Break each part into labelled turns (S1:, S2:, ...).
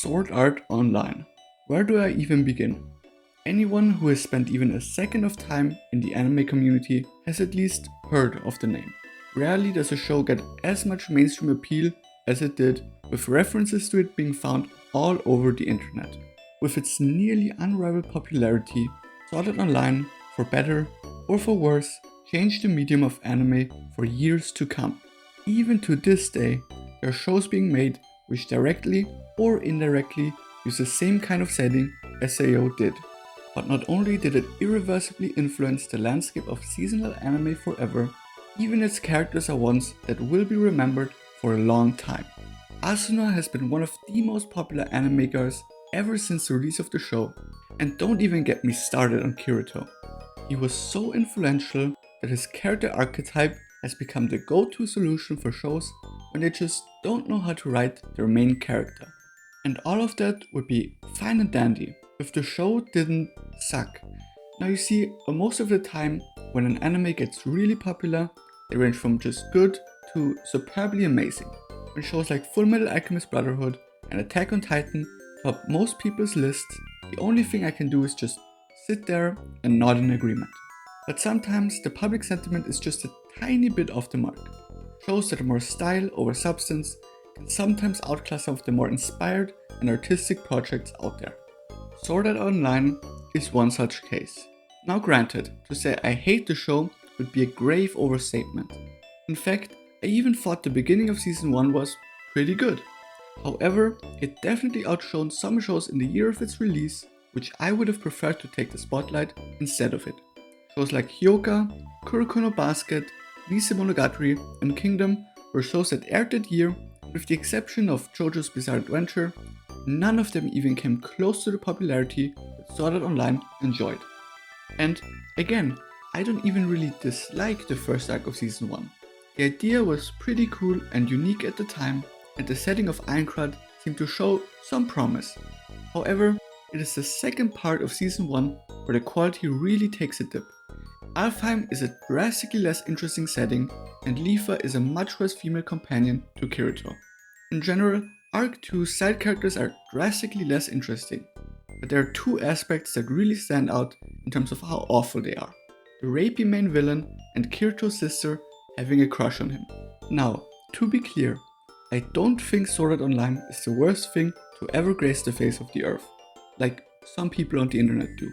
S1: Sword Art Online. Where do I even begin? Anyone who has spent even a second of time in the anime community has at least heard of the name. Rarely does a show get as much mainstream appeal as it did, with references to it being found all over the internet. With its nearly unrivaled popularity, Sword Art Online, for better or for worse, changed the medium of anime for years to come. Even to this day, there are shows being made which directly or indirectly use the same kind of setting as SAO did. But not only did it irreversibly influence the landscape of seasonal anime forever, even its characters are ones that will be remembered for a long time. Asuna has been one of the most popular anime girls ever since the release of the show, and don't even get me started on Kirito. He was so influential that his character archetype has become the go-to solution for shows when they just don't know how to write their main character. And all of that would be fine and dandy if the show didn't suck. Now you see, most of the time when an anime gets really popular, they range from just good to superbly amazing. When shows like Fullmetal Alchemist Brotherhood and Attack on Titan top most people's lists, the only thing I can do is just sit there and nod in agreement. But sometimes the public sentiment is just a tiny bit off the mark. Shows that are more style over substance can sometimes outclass some of the more inspired and artistic projects out there. Sword Art Online is one such case. Now granted, to say I hate the show would be a grave overstatement. In fact, I even thought the beginning of season 1 was pretty good. However, it definitely outshone some shows in the year of its release, which I would have preferred to take the spotlight instead of it. Shows like Hyoka, Kuroko no Basket, Nisei Monogatari, and Kingdom were shows that aired that year. With the exception of JoJo's Bizarre Adventure, none of them even came close to the popularity that Sword Art Online enjoyed. And again, I don't even really dislike the first arc of season 1. The idea was pretty cool and unique at the time, and the setting of Aincrad seemed to show some promise. However, it is the second part of season 1 where the quality really takes a dip. Alfheim is a drastically less interesting setting, and Lifa is a much worse female companion to Kirito. In general, Arc 2's side characters are drastically less interesting, but there are two aspects that really stand out in terms of how awful they are. The rapey main villain and Kirito's sister having a crush on him. Now, to be clear, I don't think Sword Art Online is the worst thing to ever grace the face of the earth, like some people on the internet do.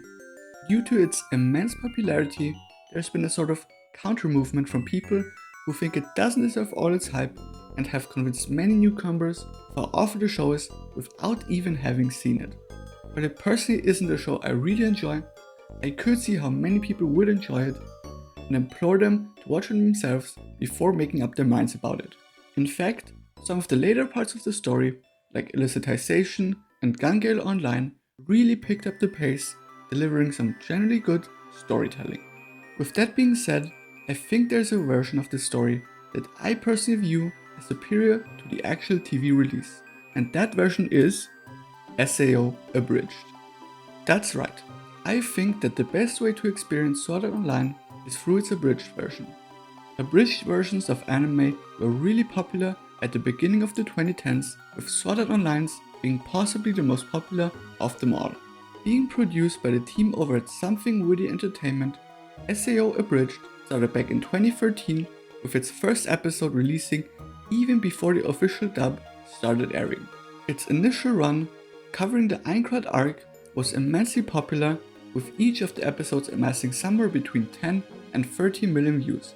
S1: Due to its immense popularity, there's been a sort of counter-movement from people who think it doesn't deserve all its hype and have convinced many newcomers of how awful the show is without even having seen it. But it personally isn't a show I really enjoy. I could see how many people would enjoy it and implore them to watch it themselves before making up their minds about it. In fact, some of the later parts of the story, like Illicitization and Gun Gale Online, really picked up the pace, delivering some generally good storytelling. With that being said, I think there's a version of the story that I personally view as superior to the actual TV release, and that version is SAO Abridged. That's right, I think that the best way to experience Sword Art Online is through its abridged version. Abridged versions of anime were really popular at the beginning of the 2010s, with Sword Art Online's being possibly the most popular of them all. Being produced by the team over at Something Witty Entertainment, SAO Abridged started back in 2013, with its first episode releasing even before the official dub started airing. Its initial run, covering the Aincrad arc, was immensely popular, with each of the episodes amassing somewhere between 10 and 30 million views.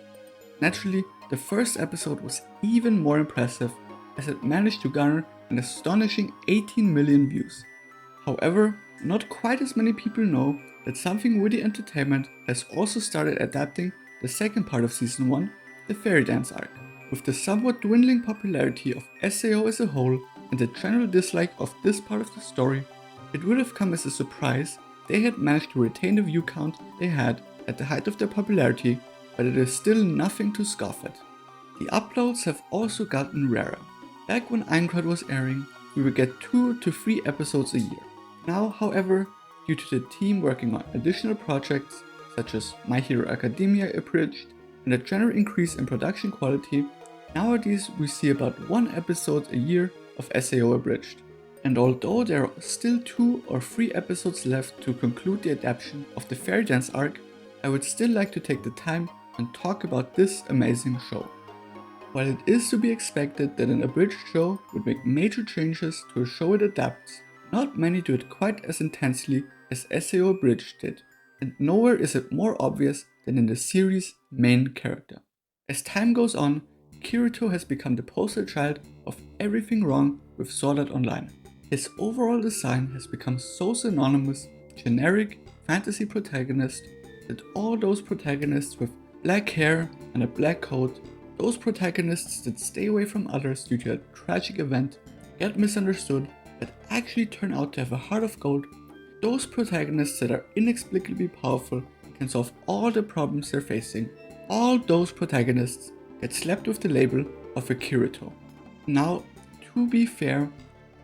S1: Naturally, the first episode was even more impressive, as it managed to garner an astonishing 18 million views. However, not quite as many people know that Something Witty Entertainment has also started adapting the second part of season 1, the Fairy Dance arc. With the somewhat dwindling popularity of SAO as a whole and the general dislike of this part of the story, it would have come as a surprise they had managed to retain the view count they had at the height of their popularity, but it is still nothing to scoff at. The uploads have also gotten rarer. Back when Aincrad was airing, we would get 2 to 3 episodes a year. Now, however, due to the team working on additional projects such as My Hero Academia Abridged and a general increase in production quality, nowadays we see about 1 episode a year of SAO Abridged. And although there are still 2 or 3 episodes left to conclude the adaptation of the Fairy Dance arc, I would still like to take the time and talk about this amazing show. While it is to be expected that an abridged show would make major changes to a show it adapts, not many do it quite as intensely as SAO Abridged did, and nowhere is it more obvious than in the series' main character. As time goes on, Kirito has become the poster child of everything wrong with Sword Art Online. His overall design has become so synonymous with generic fantasy protagonist that all those protagonists with black hair and a black coat, those protagonists that stay away from others due to a tragic event, get misunderstood, but actually turn out to have a heart of gold, those protagonists that are inexplicably powerful can solve all the problems they're facing, all those protagonists get slapped with the label of a Kirito. Now, to be fair,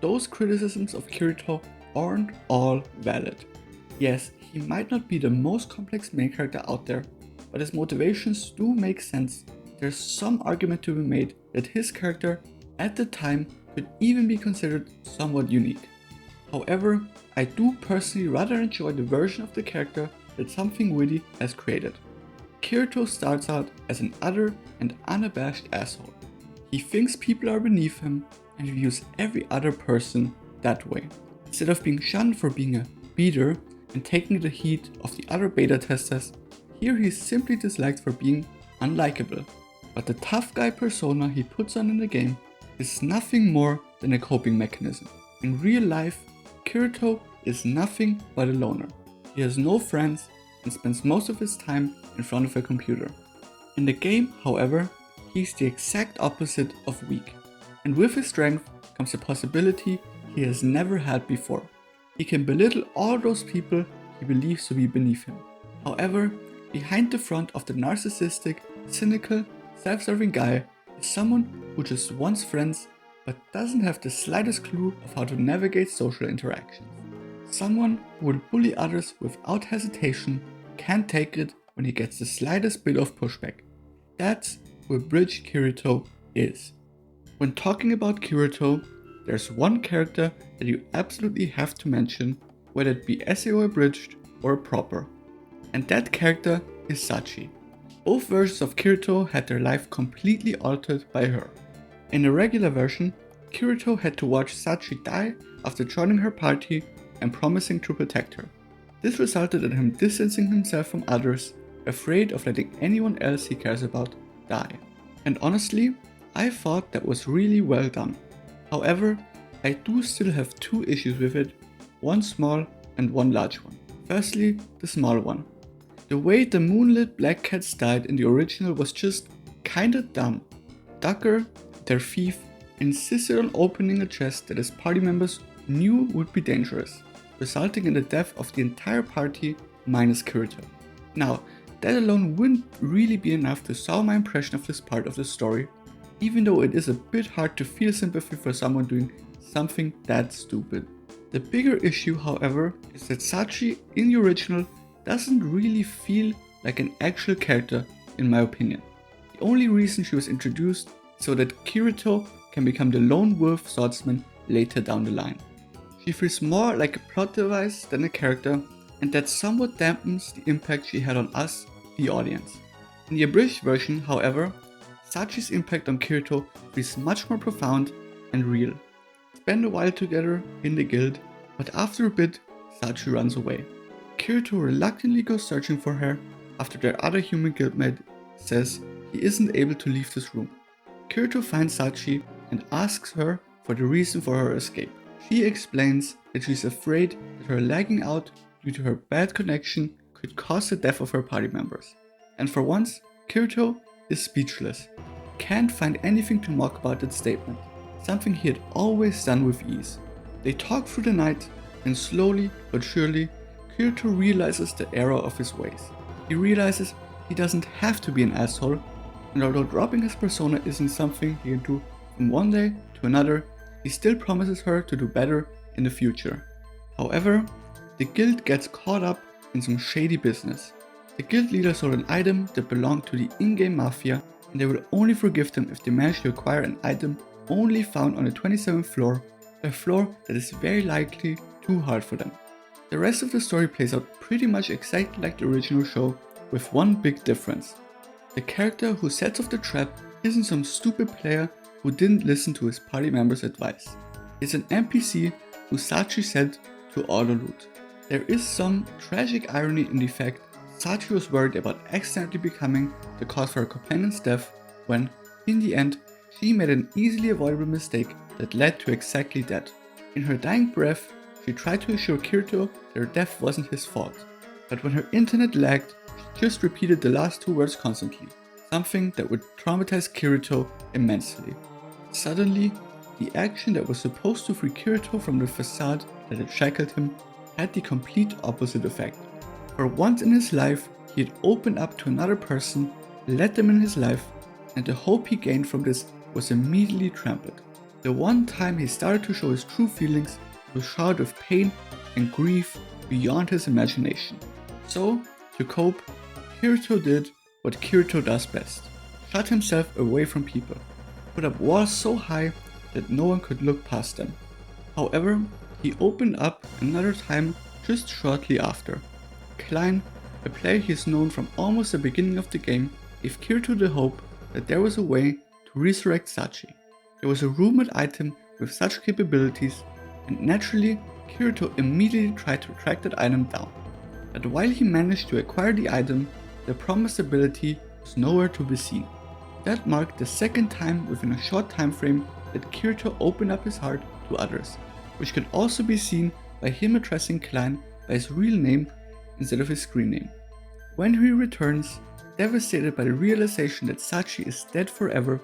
S1: those criticisms of Kirito aren't all valid. Yes, he might not be the most complex main character out there, but his motivations do make sense. There's some argument to be made that his character, at the time, could even be considered somewhat unique. However, I do personally rather enjoy the version of the character that Something Witty has created. Kirito starts out as an utter and unabashed asshole. He thinks people are beneath him and views every other person that way. Instead of being shunned for being a beater and taking the heat of the other beta testers, here he's simply disliked for being unlikable. But the tough guy persona he puts on in the game is nothing more than a coping mechanism. In real life, Kirito is nothing but a loner. He has no friends and spends most of his time in front of a computer. In the game, however, he's the exact opposite of weak. And with his strength comes a possibility he has never had before. He can belittle all those people he believes to be beneath him. However, behind the front of the narcissistic, cynical, self-serving guy is someone who just wants friends but doesn't have the slightest clue of how to navigate social interactions. Someone who will bully others without hesitation, can't take it when he gets the slightest bit of pushback. That's who Abridged Kirito is. When talking about Kirito, there's one character that you absolutely have to mention, whether it be SAO Abridged or proper. And that character is Sachi. Both versions of Kirito had their life completely altered by her. In the regular version, Kirito had to watch Sachi die after joining her party and promising to protect her. This resulted in him distancing himself from others, afraid of letting anyone else he cares about die. And honestly, I thought that was really well done. However, I do still have 2 issues with it, one small and one large one. Firstly, the small one. The way the moonlit black cats died in the original was just kinda dumb. Ducker, their thief, insisted on opening a chest that his party members knew would be dangerous, resulting in the death of the entire party minus Kirito. Now, that alone wouldn't really be enough to sour my impression of this part of the story, even though it is a bit hard to feel sympathy for someone doing something that stupid. The bigger issue, however, is that Sachi in the original doesn't really feel like an actual character in my opinion. The only reason she was introduced is so that Kirito can become the lone wolf swordsman later down the line. She feels more like a plot device than a character, and that somewhat dampens the impact she had on us, the audience. In the abridged version, however, Sachi's impact on Kirito feels much more profound and real. Spend a while together in the guild, but after a bit, Sachi runs away. Kirito reluctantly goes searching for her after their other human guildmate says he isn't able to leave this room. Kirito finds Sachi and asks her for the reason for her escape. She explains that she's afraid that her lagging out due to her bad connection could cause the death of her party members. And for once, Kirito is speechless. Can't find anything to mock about that statement, something he had always done with ease. They talk through the night, and slowly but surely, Kirito realizes the error of his ways. He realizes he doesn't have to be an asshole, and although dropping his persona isn't something he can do from one day to another, he still promises her to do better in the future. However, the guild gets caught up in some shady business. The guild leader sold an item that belonged to the in-game mafia, and they will only forgive them if they manage to acquire an item only found on the 27th floor a flaw that is very likely too hard for them. The rest of the story plays out pretty much exactly like the original show, with one big difference. The character who sets off the trap isn't some stupid player who didn't listen to his party members' advice. It's an NPC who Sachi said to auto-loot. There is some tragic irony in the fact Sachi was worried about accidentally becoming the cause for her companion's death when, in the end, she made an easily avoidable mistake that led to exactly that. In her dying breath, she tried to assure Kirito that her death wasn't his fault, but when her internet lagged, she just repeated the last two words constantly, something that would traumatize Kirito immensely. Suddenly, the action that was supposed to free Kirito from the facade that had shackled him had the complete opposite effect. For once in his life, he had opened up to another person, let them in his life, and the hope he gained from this was immediately trampled. The one time he started to show his true feelings was showered with pain and grief beyond his imagination. So, to cope, Kirito did what Kirito does best: shut himself away from people, put up walls so high that no one could look past them. However, he opened up another time just shortly after. Klein, a player he has known from almost the beginning of the game, gave Kirito the hope that there was a way to resurrect Sachi. There was a rumored item with such capabilities, and naturally, Kirito immediately tried to track that item down. But while he managed to acquire the item, the promised ability was nowhere to be seen. That marked the second time within a short time frame that Kirito opened up his heart to others, which could also be seen by him addressing Klein by his real name instead of his screen name. When he returns, devastated by the realization that Sachi is dead forever,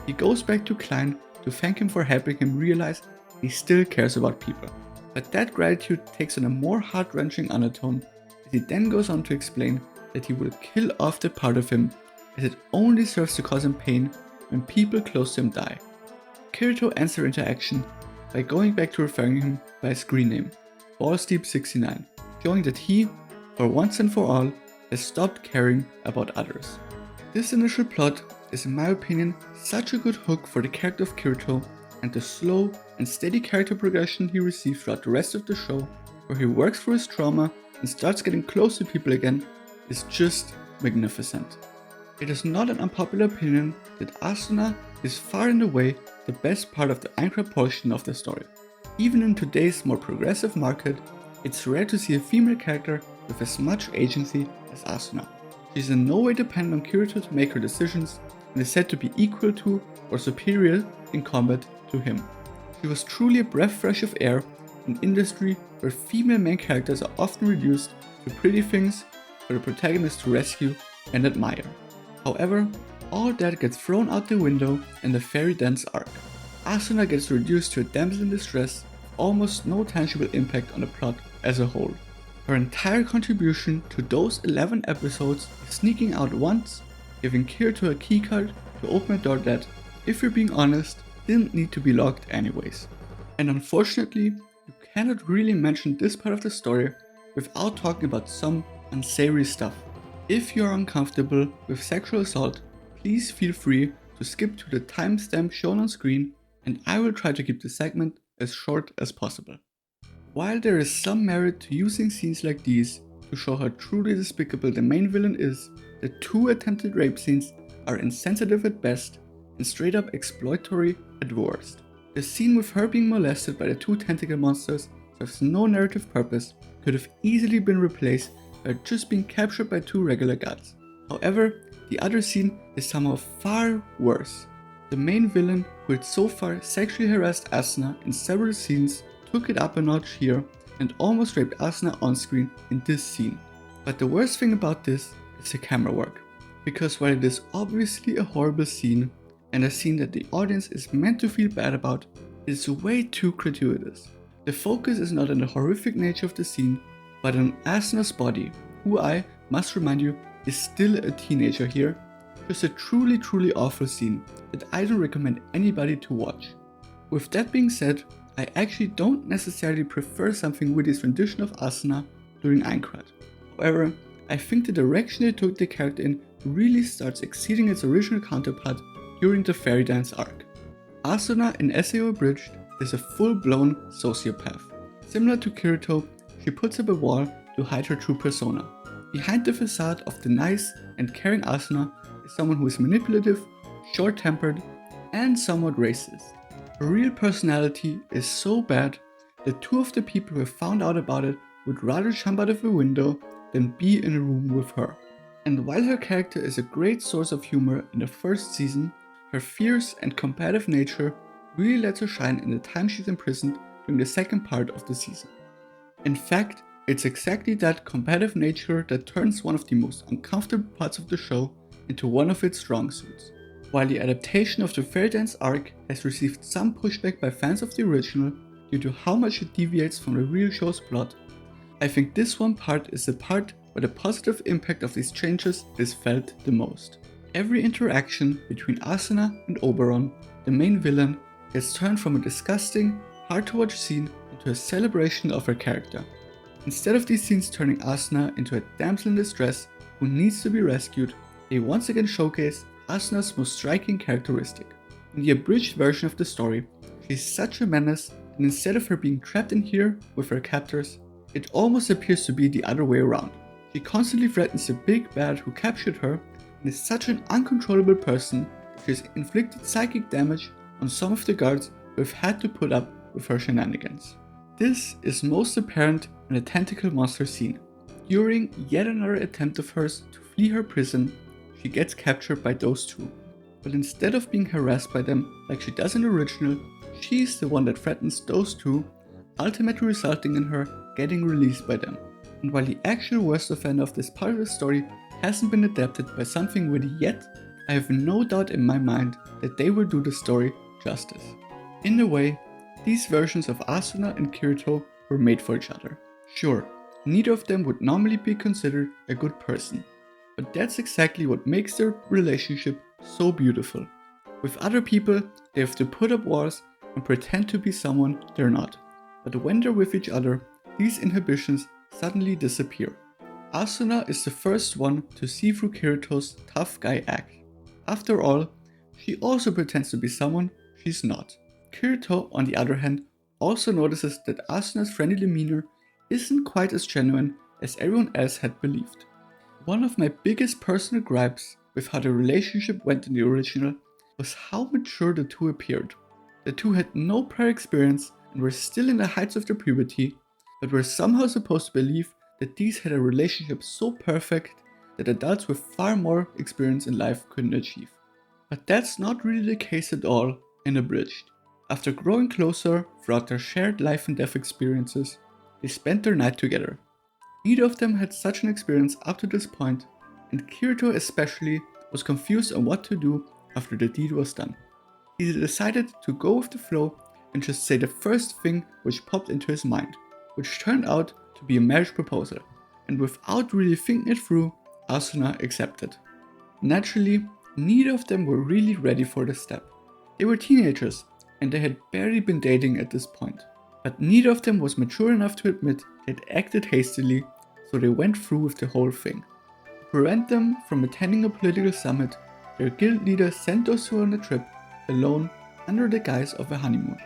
S1: he goes back to Klein to thank him for helping him realize he still cares about people. But that gratitude takes on a more heart-wrenching undertone as he then goes on to explain that he will kill off that part of him as it only serves to cause him pain when people close to him die. Kirito ends their interaction by going back to referring him by his screen name, Ballsdeep69, showing that he, for once and for all, has stopped caring about others. This initial plot is, in my opinion, such a good hook for the character of Kirito, and the slow and steady character progression he receives throughout the rest of the show, where he works through his trauma and starts getting close to people again, is just magnificent. It is not an unpopular opinion that Asuna is far and away the best part of the anchor portion of the story. Even in today's more progressive market, it's rare to see a female character with as much agency as Asuna. She is in no way dependent on Kirito to make her decisions and is said to be equal to or superior in combat to him. She was truly a breath fresh of air in an industry where female main characters are often reduced to pretty things for the protagonist to rescue and admire. However, all that gets thrown out the window in the Fairy Dance arc. Asuna gets reduced to a damsel in distress, almost no tangible impact on the plot as a whole. Her entire contribution to those 11 episodes is sneaking out once, giving Kirito a keycard to open a door that, if you're being honest, didn't need to be locked anyways. And unfortunately, you cannot really mention this part of the story without talking about some unsavory stuff. If you are uncomfortable with sexual assault, please feel free to skip to the timestamp shown on screen, and I will try to keep the segment as short as possible. While there is some merit to using scenes like these to show how truly despicable the main villain is, the two attempted rape scenes are insensitive at best and straight up exploitory at worst. The scene with her being molested by the two tentacle monsters serves no narrative purpose, could have easily been replaced by just being captured by two regular guards. However, the other scene is somehow far worse. The main villain, who had so far sexually harassed Asuna in several scenes, took it up a notch here and almost raped Asuna on screen in this scene. But the worst thing about this is the camera work, because while it is obviously a horrible scene and a scene that the audience is meant to feel bad about, it is way too gratuitous. The focus is not on the horrific nature of the scene, but on Asuna's body, who I must remind you is still a teenager here. Just a truly awful scene that I don't recommend anybody to watch. With that being said, I actually don't necessarily prefer Something Witty's rendition of Asuna during Aincrad. However, I think the direction they took the character in really starts exceeding its original counterpart during the Fairy Dance arc. Asuna in SAO Abridged is a full-blown sociopath. Similar to Kirito, she puts up a wall to hide her true persona. Behind the facade of the nice and caring Asuna is someone who is manipulative, short-tempered, and somewhat racist. Her real personality is so bad that two of the people who have found out about it would rather jump out of a window than be in a room with her. And while her character is a great source of humor in the first season, her fierce and combative nature really lets her shine in the time she's imprisoned during the second part of the season. In fact, it's exactly that combative nature that turns one of the most uncomfortable parts of the show into one of its strong suits. While the adaptation of the Fairy Dance arc has received some pushback by fans of the original due to how much it deviates from the real show's plot, I think this one part is the part where the positive impact of these changes is felt the most. Every interaction between Asuna and Oberon, the main villain, gets turned from a disgusting, hard to watch scene into a celebration of her character. Instead of these scenes turning Asuna into a damsel in distress who needs to be rescued, they once again showcase Asuna's most striking characteristic. In the abridged version of the story, she's such a menace that instead of her being trapped in here with her captors, it almost appears to be the other way around. She constantly threatens the big bad who captured her and is such an uncontrollable person that she has inflicted psychic damage on some of the guards who have had to put up with her shenanigans. This is most apparent in the tentacle monster scene. During yet another attempt of hers to flee her prison, she gets captured by those two. But instead of being harassed by them like she does in the original, she's the one that threatens those two, ultimately resulting in her getting released by them. And while the actual worst offender of this part of the story hasn't been adapted by Something Witty yet, I have no doubt in my mind that they will do the story justice. In a way, these versions of Asuna and Kirito were made for each other. Sure, neither of them would normally be considered a good person, but that's exactly what makes their relationship so beautiful. With other people, they have to put up walls and pretend to be someone they're not, but when they're with each other, these inhibitions suddenly disappear. Asuna is the first one to see through Kirito's tough guy act. After all, she also pretends to be someone she's not. Kirito, on the other hand, also notices that Asuna's friendly demeanor isn't quite as genuine as everyone else had believed. One of my biggest personal gripes with how the relationship went in the original was how mature the two appeared. The two had no prior experience and were still in the heights of their puberty, but were somehow supposed to believe that these had a relationship so perfect that adults with far more experience in life couldn't achieve. But that's not really the case at all in Abridged. After growing closer throughout their shared life and death experiences, they spent their night together. Neither of them had such an experience up to this point, and Kirito especially was confused on what to do after the deed was done. He decided to go with the flow and just say the first thing which popped into his mind, which turned out to be a marriage proposal, and without really thinking it through, Asuna accepted. Naturally, neither of them were really ready for the step. They were teenagers, and they had barely been dating at this point. But neither of them was mature enough to admit they'd acted hastily, so they went through with the whole thing. To prevent them from attending a political summit, their guild leader sent those two on a trip, alone, under the guise of a honeymoon.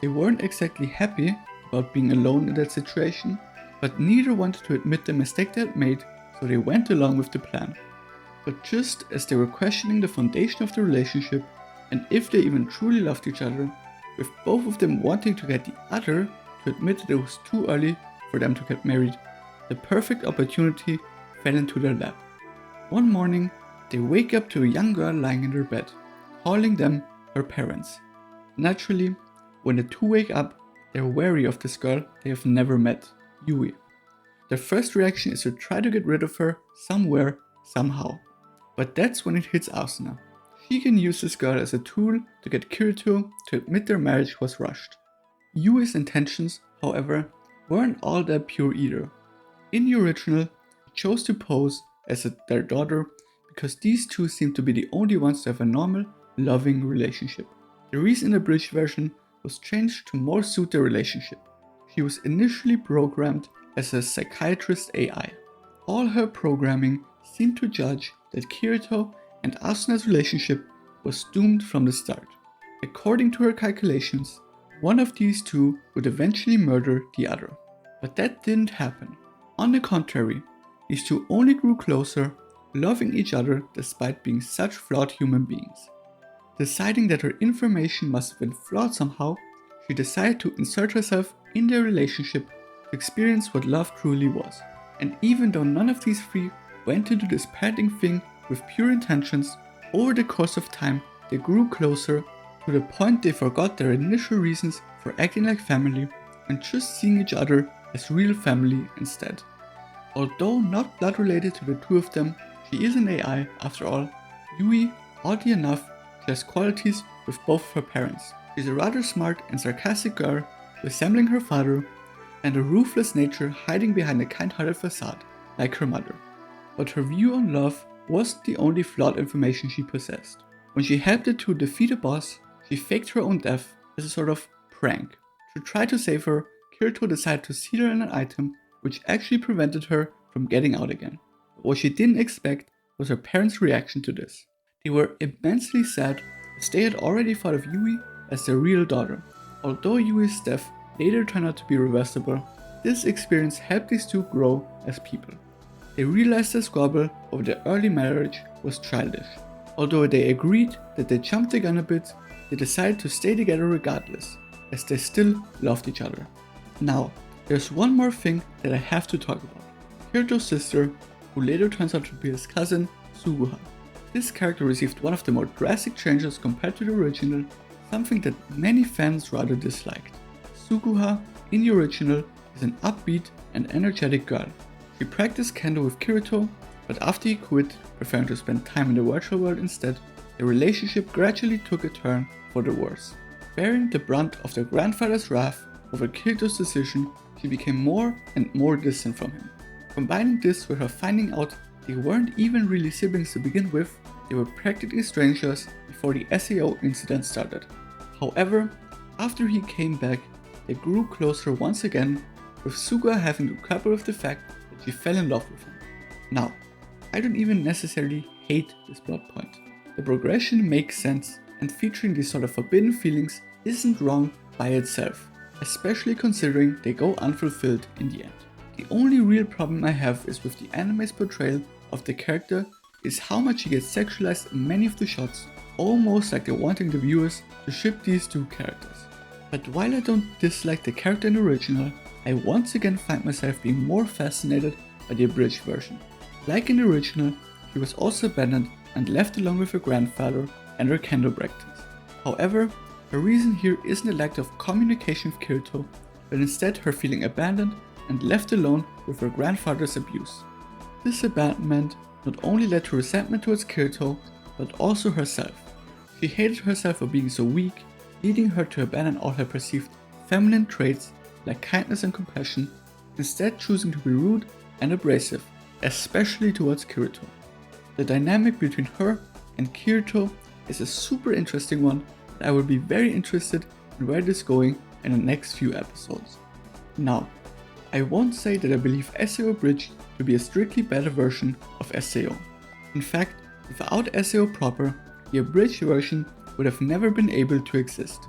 S1: They weren't exactly happy about being alone in that situation, but neither wanted to admit the mistake they had made, so they went along with the plan. But just as they were questioning the foundation of the relationship, and if they even truly loved each other, with both of them wanting to get the other to admit that it was too early for them to get married, the perfect opportunity fell into their lap. One morning, they wake up to a young girl lying in their bed, calling them her parents. Naturally, when the two wake up, they're wary of this girl they have never met, Yui. Their first reaction is to try to get rid of her somewhere, somehow. But that's when it hits Asuna. She can use this girl as a tool to get Kirito to admit their marriage was rushed. Yui's intentions, however, weren't all that pure either. In the original, she chose to pose as their daughter because these two seemed to be the only ones to have a normal, loving relationship. The recent abridged version was changed to more suit their relationship. She was initially programmed as a psychiatrist AI. All her programming seemed to judge that Kirito and Asuna's relationship was doomed from the start. According to her calculations, one of these two would eventually murder the other. But that didn't happen. On the contrary, these two only grew closer, loving each other despite being such flawed human beings. Deciding that her information must have been flawed somehow, she decided to insert herself in their relationship to experience what love truly was. And even though none of these three went to do this parenting thing with pure intentions, over the course of time they grew closer to the point they forgot their initial reasons for acting like family and just seeing each other as real family instead. Although not blood related to the two of them, she is an AI after all. Yui, oddly enough, shares qualities with both of her parents. She's a rather smart and sarcastic girl, resembling her father, and a ruthless nature hiding behind a kind-hearted facade, like her mother. But her view on love wasn't the only flawed information she possessed. When she helped the two defeat a boss, she faked her own death as a sort of prank. To try to save her, Kirito decided to seal her in an item which actually prevented her from getting out again. But what she didn't expect was her parents' reaction to this. They were immensely sad as they had already thought of Yui as their real daughter. Although Yui's death later turned out to be reversible, this experience helped these two grow as people. They realized the squabble over their early marriage was childish. Although they agreed that they jumped the gun a bit, they decided to stay together regardless, as they still loved each other. Now, there's one more thing that I have to talk about. Kirito's sister, who later turns out to be his cousin, Suguha. This character received one of the more drastic changes compared to the original, something that many fans rather disliked. Suguha, in the original, is an upbeat and energetic girl. She practiced kendo with Kirito, but after he quit, preferring to spend time in the virtual world instead, the relationship gradually took a turn for the worse. Bearing the brunt of their grandfather's wrath over Kirito's decision, she became more and more distant from him. Combining this with her finding out they weren't even really siblings to begin with, they were practically strangers before the SAO incident started. However, after he came back, they grew closer once again, with Suguha having to grapple with the fact that she fell in love with him. Now, I don't even necessarily hate this plot point. The progression makes sense, and featuring these sort of forbidden feelings isn't wrong by itself, especially considering they go unfulfilled in the end. The only real problem I have is with the anime's portrayal of the character is how much he gets sexualized in many of the shots, almost like they're wanting the viewers to ship these two characters. But while I don't dislike the character in the original, I once again find myself being more fascinated by the abridged version. Like in the original, she was also abandoned and left alone with her grandfather and her kendo practice. However, her reason here isn't a lack of communication with Kirito, but instead her feeling abandoned and left alone with her grandfather's abuse. This abandonment not only led to resentment towards Kirito, but also herself. She hated herself for being so weak, leading her to abandon all her perceived feminine traits like kindness and compassion, instead choosing to be rude and abrasive, especially towards Kirito. The dynamic between her and Kirito is a super interesting one, and I will be very interested in where this is going in the next few episodes. Now, I won't say that I believe SAO Abridged to be a strictly better version of SAO. In fact, without SAO proper, the abridged version would have never been able to exist.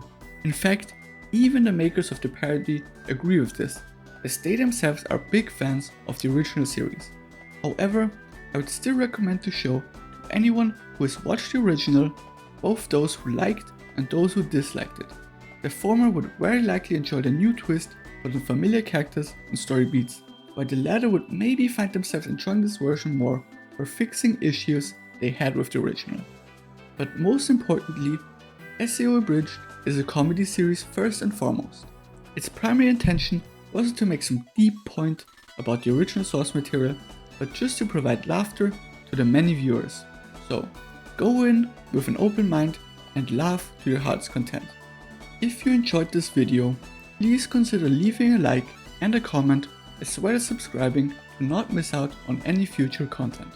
S1: In fact, even the makers of the parody agree with this, as they themselves are big fans of the original series. However, I would still recommend the show to anyone who has watched the original, both those who liked and those who disliked it. The former would very likely enjoy the new twist for the familiar characters and story beats, while the latter would maybe find themselves enjoying this version more for fixing issues they had with the original. But most importantly, SAO Abridged is a comedy series first and foremost. Its primary intention wasn't to make some deep point about the original source material, but just to provide laughter to the many viewers. So, go in with an open mind and laugh to your heart's content. If you enjoyed this video, please consider leaving a like and a comment, as well as subscribing to not miss out on any future content.